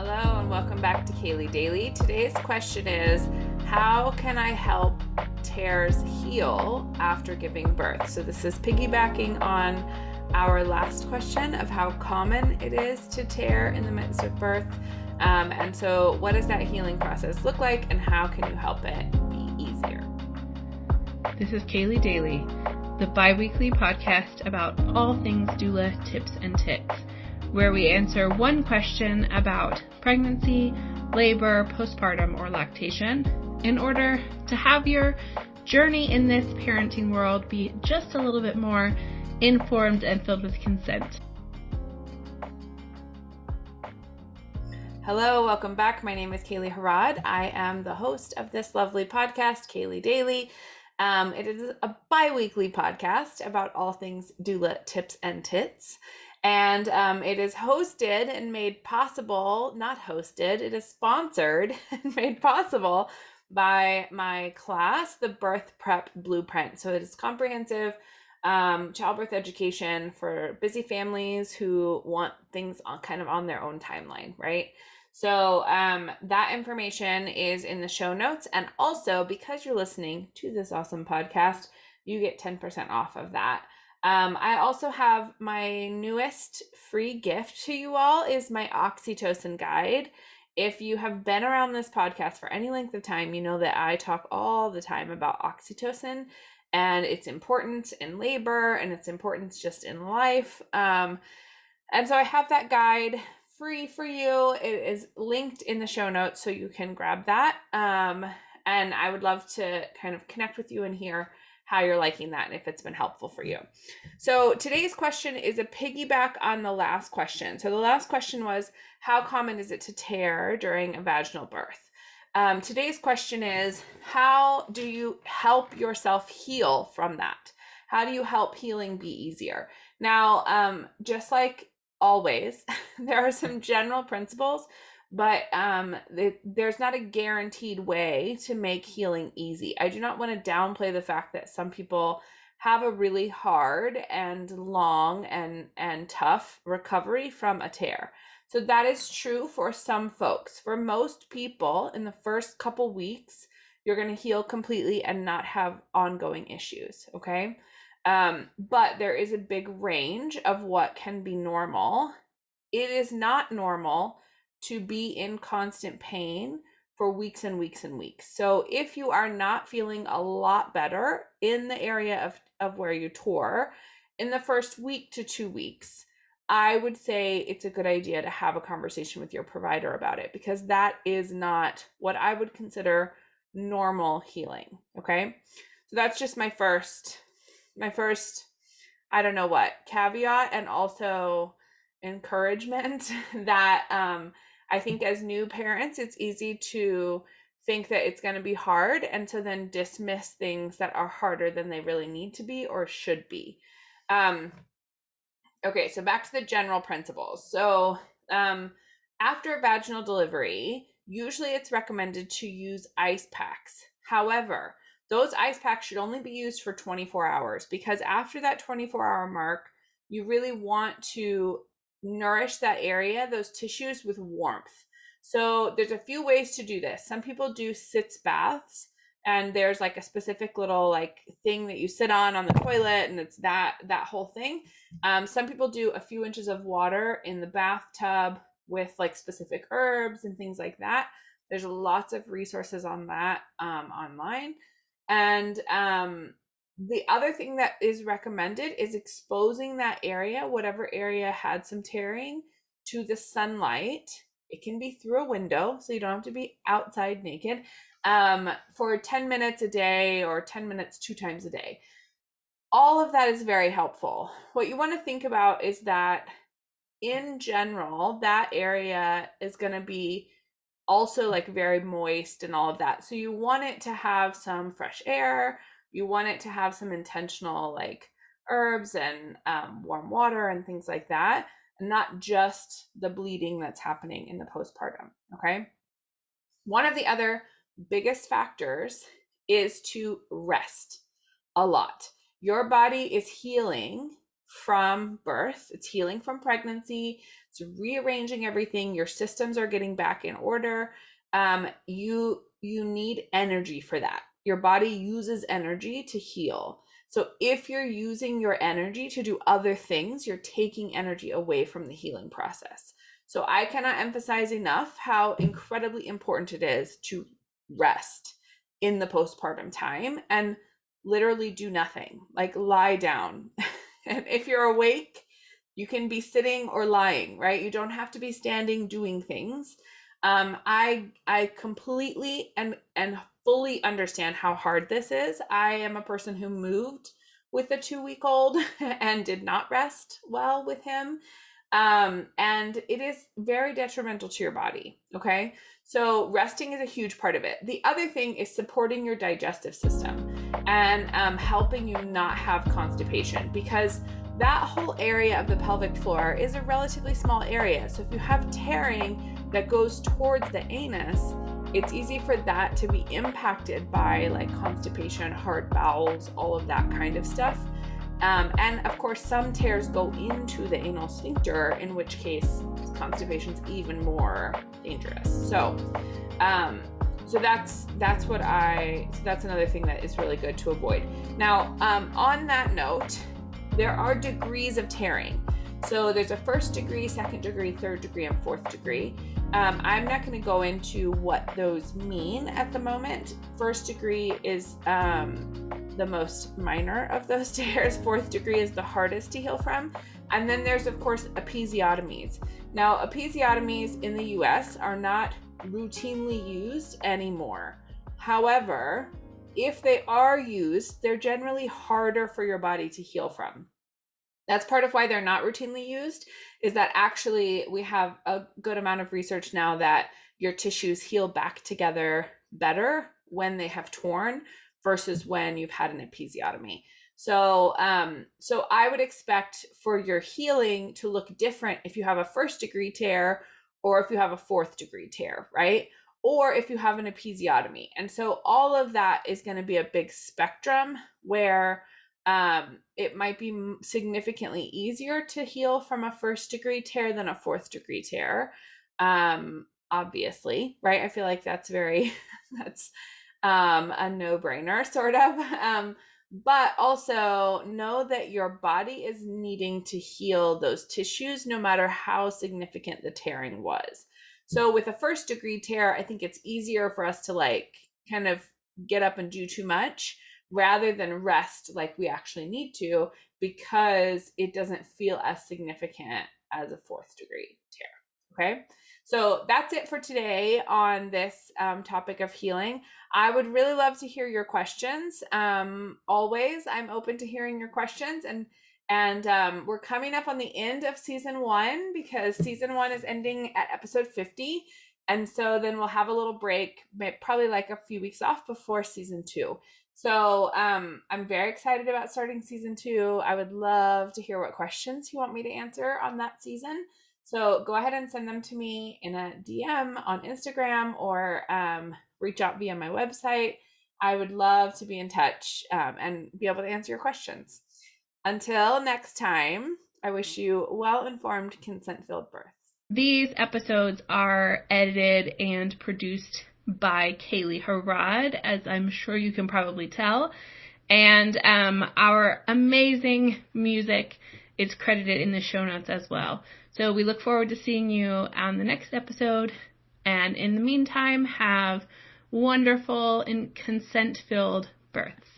Hello and welcome back to Kaely Daily. Today's question is, how can I help tears heal after giving birth? So this is piggybacking on our last question of how common it is to tear in the midst of birth. And so what does that healing process look like and how can you help it be easier? This is Kaely Daily, the bi-weekly podcast about all things doula, tips, and tits, where we answer one question about pregnancy, labor, postpartum, or lactation in order to have your journey in this parenting world be just a little bit more informed and filled with consent. Hello, welcome back. My name is Kaely Harrod. I am the host of this lovely podcast, Kaely Daily. It is a bi-weekly podcast about all things doula, tips, and tits. And it is hosted and made possible, not hosted, it is sponsored and made possible by my class, the Birth Prep Blueprint. So it is comprehensive childbirth education for busy families who want things on their own timeline, right? So that information is in the show notes. And also, because you're listening to this awesome podcast, you get 10% off of that. I also have my newest free gift to you all is my Oxytocin guide. If you have been around this podcast for any length of time, you know that I talk all the time about oxytocin and its importance in labor and its importance just in life. And so I have that guide free for you. It is linked in the show notes so you can grab that. And I would love to kind of connect with you and hear how you're liking that and if it's been helpful for you. So today's question is a piggyback on the last question. So the last question was, how common is it to tear during a vaginal birth? Today's question is, how do you help yourself heal from that? How do you help healing be easier? Now, just like always, there are some general principles, but there's not a guaranteed way to make healing easy. I do not want to downplay the fact that some people have a really hard and long and tough recovery from a tear. So that is true for some folks. For most people, in the first couple weeks, you're going to heal completely and not have ongoing issues, okay? But there is a big range of what can be normal. It is not normal to be in constant pain for weeks and weeks and weeks. So if you are not feeling a lot better in the area of where you tore in the first week to 2 weeks, I would say it's a good idea to have a conversation with your provider about it, because that is not what I would consider normal healing. Okay. So that's just my first, I don't know what, caveat and also encouragement that, I think as new parents, it's easy to think that it's going to be hard and to then dismiss things that are harder than they really need to be or should be. Okay, so back to the general principles. So after vaginal delivery, usually it's recommended to use ice packs. However, those ice packs should only be used for 24 hours because after that 24-hour mark, you really want to nourish that area, those tissues, with warmth. So there's a few ways to do this. Some people do sitz baths, and there's like a specific little like thing that you sit on the toilet, and it's that whole thing. Some people do a few inches of water in the bathtub with like specific herbs and things like that. There's lots of resources on that online. And the other thing that is recommended is exposing that area, whatever area had some tearing, to the sunlight. It can be through a window, so you don't have to be outside naked, for 10 minutes a day or 10 minutes 2 times a day. All of that is very helpful. What you want to think about is that in general, that area is going to be also like very moist and all of that. So you want it to have some fresh air. You want it to have some intentional like herbs and warm water and things like that, and not just the bleeding that's happening in the postpartum, okay? One of the other biggest factors is to rest a lot. Your body is healing from birth. It's healing from pregnancy. It's rearranging everything. Your systems are getting back in order. You need energy for that. Your body uses energy to heal. So if you're using your energy to do other things, you're taking energy away from the healing process. So I cannot emphasize enough how incredibly important it is to rest in the postpartum time and literally do nothing, like lie down. And if you're awake, you can be sitting or lying, right? You don't have to be standing doing things. I completely and fully understand how hard this is. I am a person who moved with a 2-week-old and did not rest well with him. And it is very detrimental to your body. Okay. So resting is a huge part of it. The other thing is supporting your digestive system and helping you not have constipation, because that whole area of the pelvic floor is a relatively small area. So if you have tearing that goes towards the anus, it's easy for that to be impacted by like constipation, hard bowels, all of that kind of stuff. And of course, some tears go into the anal sphincter, in which case constipation is even more dangerous. So that's another thing that is really good to avoid. Now, on that note, there are degrees of tearing. So there's a 1st degree, 2nd degree, 3rd degree, and 4th degree. I'm not going to go into what those mean at the moment. 1st degree is the most minor of those tears. 4th degree is the hardest to heal from. And then there's, of course, episiotomies. Now, episiotomies in the US are not routinely used anymore. However, if they are used, they're generally harder for your body to heal from. That's part of why they're not routinely used, is that actually we have a good amount of research now that your tissues heal back together better when they have torn versus when you've had an episiotomy. So I would expect for your healing to look different if you have a 1st degree tear or if you have a 4th degree tear, right? Or if you have an episiotomy. And so all of that is going to be a big spectrum where it might be significantly easier to heal from a 1st degree tear than a 4th degree tear. Obviously, right? I feel like that's a no-brainer sort of. But also know that your body is needing to heal those tissues no matter how significant the tearing was. So with a 1st degree tear, I think it's easier for us to like kind of get up and do too much rather than rest like we actually need to, because it doesn't feel as significant as a 4th degree tear. Okay. So that's it for today on this topic of healing. I would really love to hear your questions. Always, I'm open to hearing your questions, and we're coming up on the end of season 1 because season 1 is ending at episode 50. And so then we'll have a little break, probably like a few weeks off before season 2. So I'm very excited about starting season 2. I would love to hear what questions you want me to answer on that season. So go ahead and send them to me in a DM on Instagram or reach out via my website. I would love to be in touch and be able to answer your questions. Until next time, I wish you well-informed, consent-filled births. These episodes are edited and produced by Kaely Harrod, as I'm sure you can probably tell. And our amazing music is credited in the show notes as well. So we look forward to seeing you on the next episode. And in the meantime, have wonderful and consent-filled births.